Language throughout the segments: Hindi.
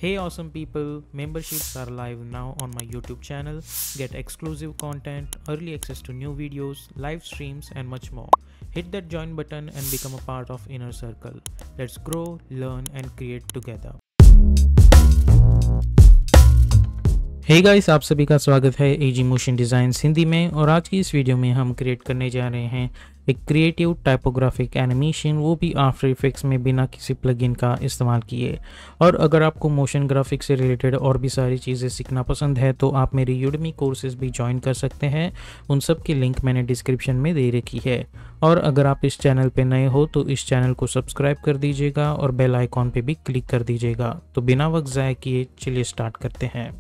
Hey awesome people, memberships are live now on my YouTube channel. Get exclusive content, early access to new videos, live streams and much more. Hit that join button and become a part of Inner Circle. Let's grow, learn and create together. Hey guys, आप सभी का स्वागत है एजी मोशन डिज़ाइंस हिंदी में। और आज की इस वीडियो में हम क्रिएट करने जा रहे हैं एक क्रिएटिव टाइपोग्राफिक एनिमेशन, वो भी आफ्टर इफेक्ट्स में बिना किसी प्लगइन का इस्तेमाल किए। और अगर आपको मोशन ग्राफिक्स से रिलेटेड और भी सारी चीज़ें सीखना पसंद है तो आप मेरे यूडमी कोर्सेज भी ज्वाइन कर सकते हैं। उन सब की लिंक मैंने डिस्क्रिप्शन में दे रखी है। और अगर आप इस चैनल पर नए हो तो इस चैनल को सब्सक्राइब कर दीजिएगा और बेल आइकॉन पर भी क्लिक कर दीजिएगा। तो बिना वक्त ज़ाय किए चलिए स्टार्ट करते हैं।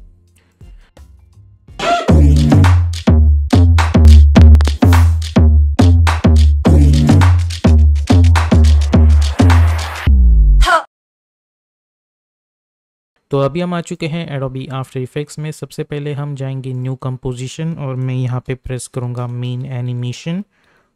तो अभी हम आ चुके हैं एडोबी आफ्टर इफेक्ट्स में। सबसे पहले हम जाएंगे न्यू कंपोजिशन और मैं यहाँ पे प्रेस करूँगा मेन एनिमेशन।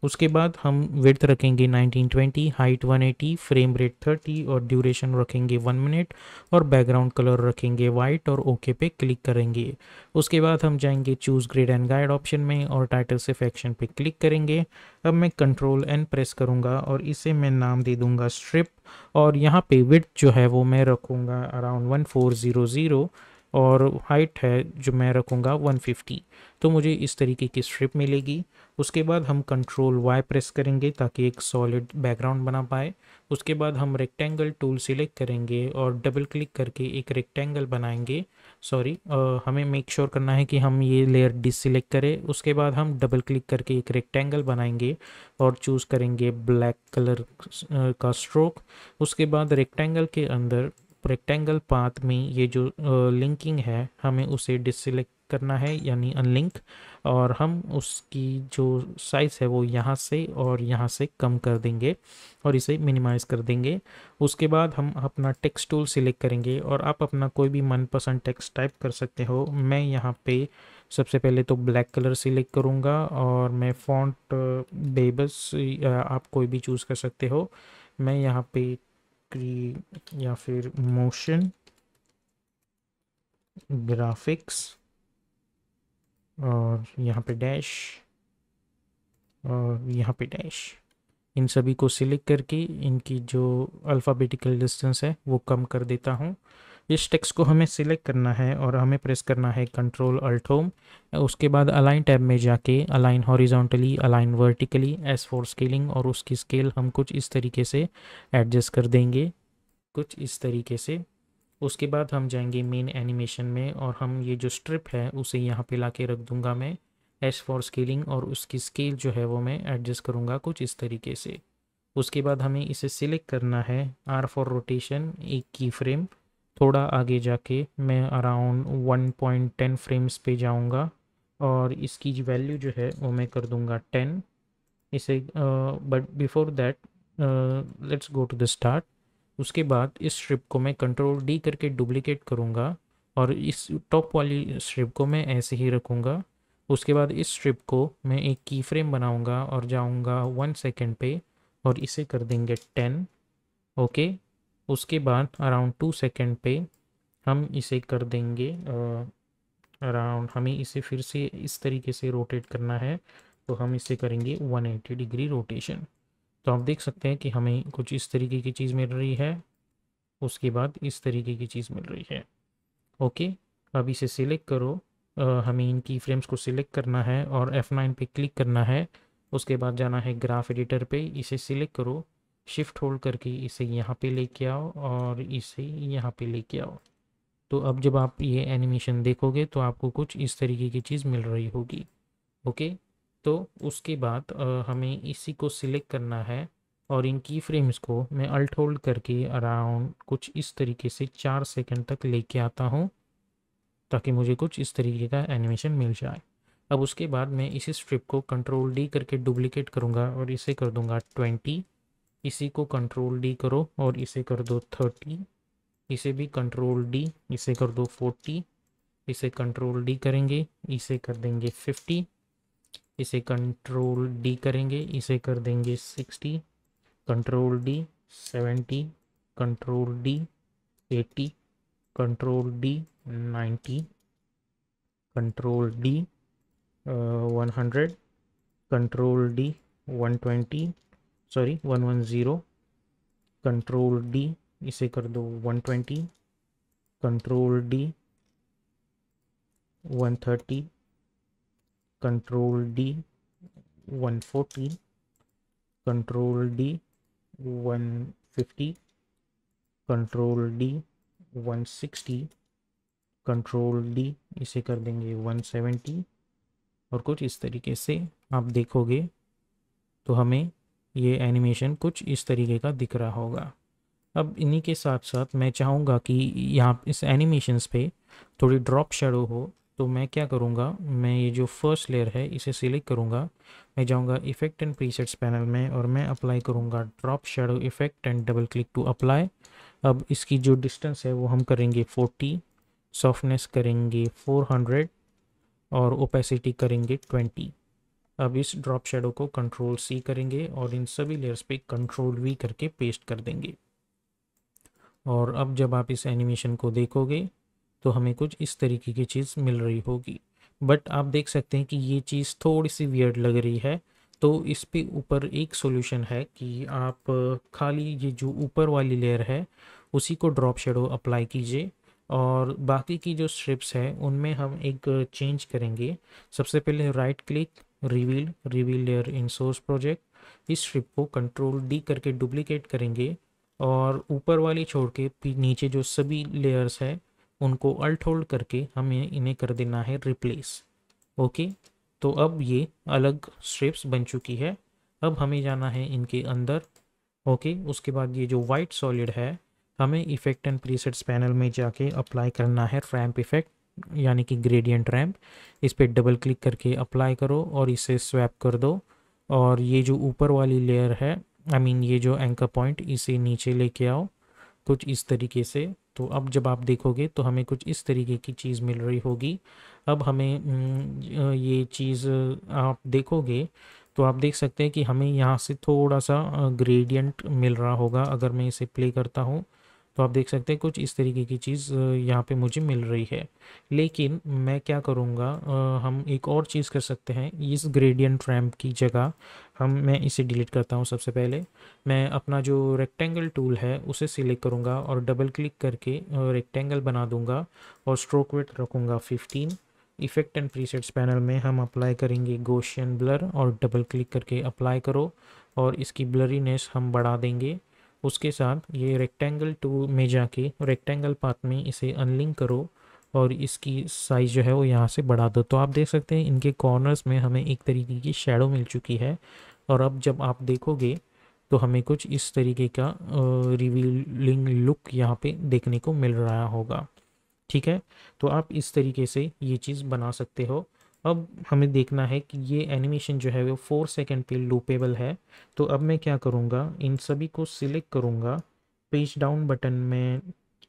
उसके बाद हम विड्थ रखेंगे 1920, हाइट 180, फ्रेम रेट 30 और ड्यूरेशन रखेंगे 1 मिनट और बैकग्राउंड कलर रखेंगे वाइट और ओके पे क्लिक करेंगे। उसके बाद हम जाएंगे choose grid and guide option में और टाइटल से फैक्शन पे क्लिक करेंगे। अब मैं कंट्रोल एन प्रेस करूँगा और इसे मैं नाम दे दूँगा स्ट्रिप। और यहाँ पे विड्थ जो है वो मैं रखूँगा अराउंड 1400 और हाइट है जो मैं रखूँगा 150। तो मुझे इस तरीके की स्ट्रिप मिलेगी। उसके बाद हम कंट्रोल वाई प्रेस करेंगे ताकि एक सॉलिड बैकग्राउंड बना पाए। उसके बाद हम रेक्टेंगल टूल सिलेक्ट करेंगे और डबल क्लिक करके एक रेक्टेंगल बनाएंगे। हमें मेक श्योर करना है कि हम ये लेयर डिससिलेक्ट करें। उसके बाद हम डबल क्लिक करके एक रेक्टेंगल बनाएंगे और चूज़ करेंगे ब्लैक कलर का स्ट्रोक। उसके बाद रेक्टेंगल के अंदर रेक्टेंगल पाथ में ये जो लिंकिंग है हमें उसे डिससिलेक्ट करना है यानी अनलिंक। और हम उसकी जो साइज़ है वो यहाँ से और यहाँ से कम कर देंगे और इसे मिनिमाइज़ कर देंगे। उसके बाद हम अपना टेक्स्ट टूल सिलेक्ट करेंगे और आप अपना कोई भी मनपसंद टेक्स्ट टाइप कर सकते हो। मैं यहाँ पे सबसे पहले तो ब्लैक कलर सिलेक्ट करूँगा और मैं फॉन्ट बेबस आप कोई भी चूज़ कर सकते हो। मैं यहाँ पे या फिर मोशन ग्राफिक्स और यहाँ पे डैश और यहाँ पे डैश, इन सभी को सिलेक्ट करके इनकी जो अल्फ़ाबेटिकल डिस्टेंस है वो कम कर देता हूँ। इस टेक्स्ट को हमें सिलेक्ट करना है और हमें प्रेस करना है कंट्रोल अल्ट होम। उसके बाद अलाइन टैब में जाके align horizontally, align vertically, S for scaling और उसकी स्केल हम कुछ इस तरीके से एडजस्ट कर देंगे, कुछ इस तरीके से। उसके बाद हम जाएंगे मेन एनिमेशन में और हम ये जो स्ट्रिप है उसे यहाँ पे लाके रख दूंगा मैं, एस फॉर स्केलिंग और उसकी स्केल जो है वो मैं एडजस्ट करूँगा कुछ इस तरीके से। उसके बाद हमें इसे सिलेक्ट करना है, आर फॉर रोटेशन, एक की फ्रेम थोड़ा आगे जाके मैं अराउंड 1.10 फ्रेम्स पे जाऊँगा और इसकी वैल्यू जो है वो मैं कर दूँगा 10 इसे। But before that let's go to the start. उसके बाद इस स्ट्रिप को मैं कंट्रोल डी करके डुप्लीकेट करूँगा और इस टॉप वाली स्ट्रिप को मैं ऐसे ही रखूँगा। उसके बाद इस स्ट्रिप को मैं एक की फ्रेम बनाऊँगा और जाऊँगा 1 सेकेंड पे और इसे कर देंगे 10। ओके। उसके बाद अराउंड 2 सेकेंड पे हम इसे कर देंगे अराउंड, हमें इसे फिर से इस तरीके से रोटेट करना है तो हम इसे करेंगे 180 डिग्री रोटेशन। तो आप देख सकते हैं कि हमें कुछ इस तरीके की चीज़ मिल रही है। उसके बाद इस तरीके की चीज़ मिल रही है। ओके। अब इसे सिलेक्ट करो। हमें इन की फ्रेम्स को सिलेक्ट करना है और F9 पे क्लिक करना है। उसके बाद जाना है ग्राफ एडिटर पे, इसे सिलेक्ट करो, शिफ्ट होल्ड करके इसे यहाँ पे लेके आओ और इसे यहाँ पे लेके आओ। तो अब जब आप ये एनिमेशन देखोगे तो आपको कुछ इस तरीके की चीज़ मिल रही होगी। ओके। तो उसके बाद हमें इसी को सिलेक्ट करना है और इन की फ्रेम्स को मैं अल्ट होल्ड करके अराउंड कुछ इस तरीके से 4 सेकंड तक लेके आता हूँ ताकि मुझे कुछ इस तरीके का एनिमेशन मिल जाए। अब उसके बाद मैं इसी स्ट्रिप को कंट्रोल डी करके डुप्लीकेट करूँगा और इसे कर दूँगा 20। इसी को कंट्रोल डी करो और इसे कर दो 30। इसे भी कंट्रोल डी, इसे कर दो 40। इसे कंट्रोल डी करेंगे, इसे कर देंगे 50। इसे कंट्रोल डी करेंगे, इसे कर देंगे 60। Control D 70, control D 80, control D 90, control D 100, control D 120, sorry 110, control D इसे कर दो 120, control D 130, control D 140, control D 150, control D 160, control D इसे कर देंगे 170 और कुछ इस तरीके से आप देखोगे तो हमें ये एनिमेशन कुछ इस तरीके का दिख रहा होगा। अब इन्हीं के साथ साथ मैं चाहूँगा कि यहाँ इस एनिमेशंस पे थोड़ी ड्रॉप शेडो हो, तो मैं क्या करूँगा, मैं ये जो फर्स्ट लेयर है इसे सिलेक्ट करूँगा, मैं जाऊँगा इफेक्ट एंड प्रीसेट्स पैनल में और मैं अप्लाई करूँगा drop shadow effect and double click to apply. अब इसकी जो डिस्टेंस है वो हम करेंगे 40, सॉफ्टनेस करेंगे 400 और ओपेसिटी करेंगे 20। अब इस ड्रॉप शेडो को कंट्रोल सी करेंगे और इन सभी लेयर्स पे कंट्रोल वी करके पेस्ट कर देंगे। और अब जब आप इस एनिमेशन को देखोगे तो हमें कुछ इस तरीके की चीज़ मिल रही होगी, बट आप देख सकते हैं कि ये चीज़ थोड़ी सी वियर्ड लग रही है। तो इस पे ऊपर एक सॉल्यूशन है कि आप खाली ये जो ऊपर वाली लेयर है उसी को ड्रॉप शेडो अप्लाई कीजिए और बाकी की जो स्ट्रिप्स है उनमें हम एक चेंज करेंगे। सबसे पहले right click, reveal layer in source project, इस स्ट्रिप को कंट्रोल डी करके डुप्लीकेट करेंगे और ऊपर वाली छोड़ के नीचे जो सभी लेयर्स है उनको अल्ट होल्ड करके हमें इन्हें कर देना है रिप्लेस। ओके, तो अब ये अलग स्ट्रिप्स बन चुकी है। अब हमें जाना है इनके अंदर। ओके, उसके बाद ये जो वाइट सॉलिड है हमें इफेक्ट एंड प्रीसेट्स पैनल में जाके अप्लाई करना है रैंप इफेक्ट, यानी कि ग्रेडियंट रैंप। इस पर डबल क्लिक करके अप्लाई करो और इसे स्वैप कर दो और ये जो ऊपर वाली लेयर है ये जो एंकर पॉइंट इसे नीचे लेके आओ कुछ इस तरीके से। तो अब जब आप देखोगे तो हमें कुछ इस तरीके की चीज़ मिल रही होगी। अब हमें ये चीज़ आप देखोगे तो आप देख सकते हैं कि हमें यहाँ से थोड़ा सा ग्रेडियंट मिल रहा होगा। अगर मैं इसे प्ले करता हूँ तो आप देख सकते हैं कुछ इस तरीके की चीज़ यहाँ पे मुझे मिल रही है। लेकिन मैं क्या करूँगा, हम एक और चीज़ कर सकते हैं। इस ग्रेडियंट रैंप की जगह मैं इसे डिलीट करता हूँ। सबसे पहले मैं अपना जो रेक्टेंगल टूल है उसे सिलेक्ट करूँगा और डबल क्लिक करके रेक्टेंगल बना दूँगा और स्ट्रोक वेट रखूँगा 15। इफेक्ट एंड प्रीसेट्स पैनल में हम अप्लाई करेंगे गॉसियन ब्लर और डबल क्लिक करके अप्लाई करो और इसकी ब्लरीनेस हम बढ़ा देंगे। उसके साथ ये रेक्टेंगल टूल में जाके रेक्टेंगल पाथ में इसे अनलिंक करो और इसकी साइज़ जो है वो यहाँ से बढ़ा दो। तो आप देख सकते हैं इनके कॉर्नर्स में हमें एक तरीके की शैडो मिल चुकी है। और अब जब आप देखोगे तो हमें कुछ इस तरीके का रिवीलिंग लुक यहाँ पे देखने को मिल रहा होगा। ठीक है, तो आप इस तरीके से ये चीज़ बना सकते हो। अब हमें देखना है कि ये एनिमेशन जो है वो 4 सेकंड पे लूपेबल है। तो अब मैं क्या करूँगा, इन सभी को सिलेक्ट करूँगा, पेज डाउन बटन में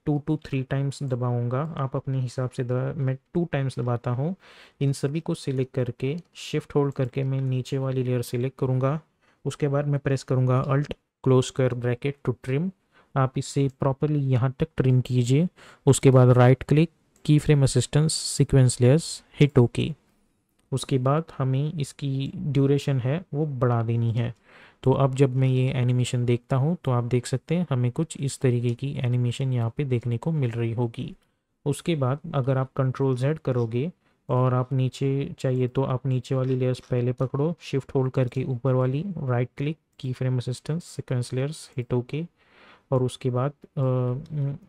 2 to 3 टाइम्स दबाऊँगा, आप अपने हिसाब से मैं 2 टाइम्स दबाता हूँ। इन सभी को सिलेक्ट करके शिफ्ट होल्ड करके मैं नीचे वाली लेयर सिलेक्ट करूँगा। उसके बाद मैं प्रेस करूँगा alt close square bracket to trim. आप इसे प्रॉपरली यहाँ तक ट्रिम कीजिए। उसके बाद right click, key frame assistance, sequence layers, hit okay. उसके बाद हमें इसकी ड्यूरेशन है वो बढ़ा देनी है। तो अब जब मैं ये एनिमेशन देखता हूँ तो आप देख सकते हैं हमें कुछ इस तरीके की एनिमेशन यहाँ पे देखने को मिल रही होगी। उसके बाद अगर आप कंट्रोल Z करोगे और आप नीचे चाहिए तो आप नीचे वाली लेयर्स पहले पकड़ो, शिफ्ट होल्ड करके ऊपर वाली, right click, key frame assistance, sequence layers, hit okay और उसके बाद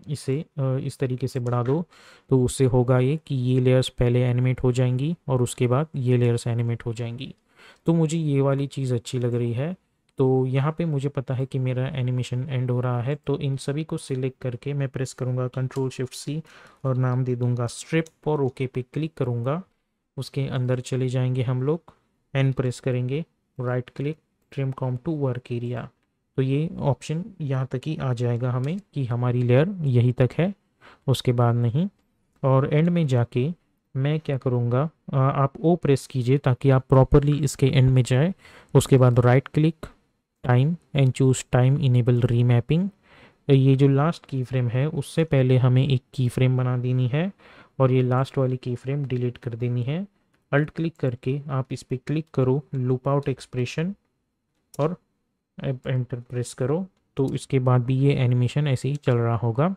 इसे इस तरीके से बढ़ा दो। तो उससे होगा ये कि ये लेयर्स पहले एनिमेट हो जाएंगी और उसके बाद ये लेयर्स एनिमेट हो जाएंगी। तो मुझे ये वाली चीज़ अच्छी लग रही है। तो यहाँ पे मुझे पता है कि मेरा एनिमेशन एंड हो रहा है। तो इन सभी को सिलेक्ट करके मैं प्रेस करूँगा कंट्रोल शिफ्ट सी और नाम दे दूँगा स्ट्रिप और ओके पे क्लिक करूँगा। उसके अंदर चले जाएंगे हम लोग, एन प्रेस करेंगे, right click, trim come to work area. तो ये ऑप्शन यहाँ तक ही आ जाएगा हमें कि हमारी लेयर यहीं तक है, उसके बाद नहीं। और एंड में जाके मैं क्या करूँगा, आप ओ प्रेस कीजिए ताकि आप प्रॉपरली इसके एंड में जाए। उसके बाद right click, time and choose time enable remapping, ये जो लास्ट की फ्रेम है उससे पहले हमें एक की फ्रेम बना देनी है और ये लास्ट वाली की फ्रेम डिलीट कर देनी है। अल्ट क्लिक करके आप इस पर क्लिक करो, लूप आउट एक्सप्रेशन, और अब एंटर प्रेस करो। तो इसके बाद भी ये एनिमेशन ऐसे ही चल रहा होगा।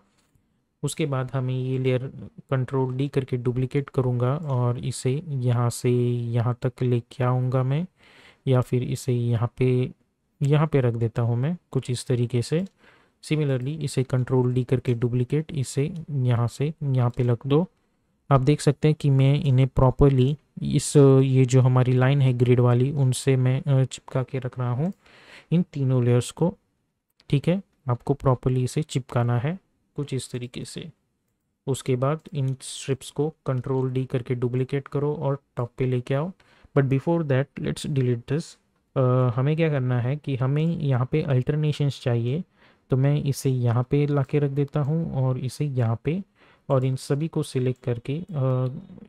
उसके बाद हमें ये लेयर कंट्रोल डी करके डुप्लीकेट करूँगा और इसे यहाँ से यहाँ तक लेके आऊँगा मैं, या फिर इसे यहाँ पे रख देता हूँ मैं कुछ इस तरीके से। सिमिलरली इसे कंट्रोल डी करके डुप्लीकेट, इसे यहाँ से यहाँ पे रख दो। आप देख सकते हैं कि मैं इन्हें प्रॉपरली इस ये जो हमारी लाइन है ग्रिड वाली उनसे मैं चिपका के रख रहा हूँ इन तीनों लेयर्स को। ठीक है, आपको प्रॉपरली इसे चिपकाना है कुछ इस तरीके से। उसके बाद इन स्ट्रिप्स को कंट्रोल डी करके डुप्लीकेट करो और टॉप पे लेके आओ। But before that let's delete this. हमें क्या करना है कि हमें यहाँ पे अल्टरनेशंस चाहिए, तो मैं इसे यहाँ पे ला के रख देता हूँ और इसे यहाँ पे, और इन सभी को सिलेक्ट करके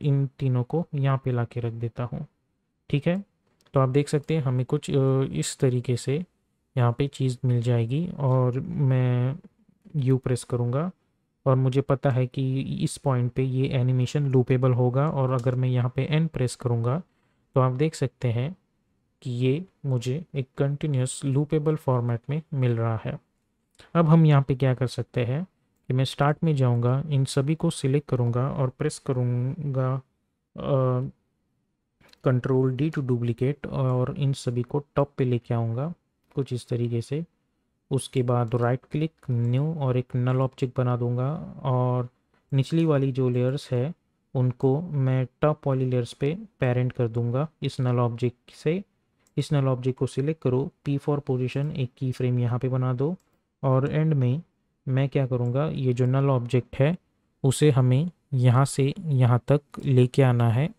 इन तीनों को यहाँ पे ला के रख देता हूँ। ठीक है, तो आप देख सकते हैं हमें कुछ इस तरीके से यहाँ पे चीज़ मिल जाएगी। और मैं यू प्रेस करूँगा और मुझे पता है कि इस पॉइंट पे ये एनिमेशन लूपेबल होगा, और अगर मैं यहाँ पे एन प्रेस करूँगा तो आप देख सकते हैं कि ये मुझे एक कंटिन्यूस लूपेबल फॉर्मेट में मिल रहा है। अब हम यहाँ पे क्या कर सकते हैं कि मैं स्टार्ट में जाऊँगा, इन सभी को सिलेक्ट करूँगा और प्रेस करूँगा कंट्रोल डी टू डुप्लीकेट, और इन सभी को टॉप पे लेके आऊँगा कुछ इस तरीके से। उसके बाद राइट क्लिक न्यू और एक नल ऑब्जेक्ट बना दूंगा, और निचली वाली जो लेयर्स है उनको मैं टॉप वाली लेयर्स पे पेरेंट कर दूंगा इस नल ऑब्जेक्ट से। इस नल ऑब्जेक्ट को सिलेक्ट करो, पी फॉर पोजीशन, एक की फ्रेम यहाँ पे बना दो, और एंड में मैं क्या करूँगा, ये जो नल ऑब्जेक्ट है उसे हमें यहाँ से यहाँ तक लेके आना है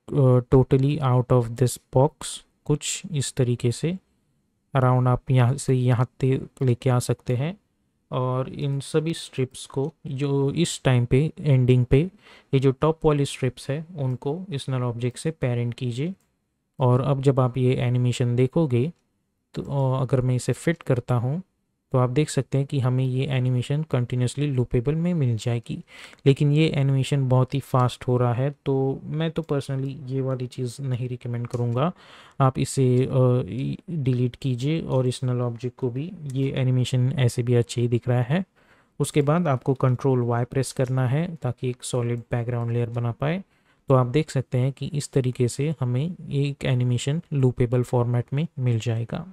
totally out of this box कुछ इस तरीके से। अराउंड आप यहाँ से यहाँ तक लेके आ सकते हैं। और इन सभी स्ट्रिप्स को जो इस टाइम पे एंडिंग पे ये जो टॉप वाली स्ट्रिप्स है उनको इस नल ऑब्जेक्ट से पेरेंट कीजिए। और अब जब आप ये एनिमेशन देखोगे तो अगर मैं इसे फिट करता हूँ तो आप देख सकते हैं कि हमें ये एनिमेशन कंटिन्यूसली लूपेबल में मिल जाएगी। लेकिन ये एनिमेशन बहुत ही फास्ट हो रहा है, तो मैं तो पर्सनली ये वाली चीज़ नहीं रिकमेंड करूँगा। आप इसे डिलीट कीजिए और इस नल ऑब्जेक्ट को भी। ये एनिमेशन ऐसे भी अच्छे ही दिख रहा है। उसके बाद आपको कंट्रोल वाई प्रेस करना है ताकि एक सॉलिड बैकग्राउंड लेयर बना पाए। तो आप देख सकते हैं कि इस तरीके से हमें एक एनिमेशन लूपेबल फॉर्मेट में मिल जाएगा।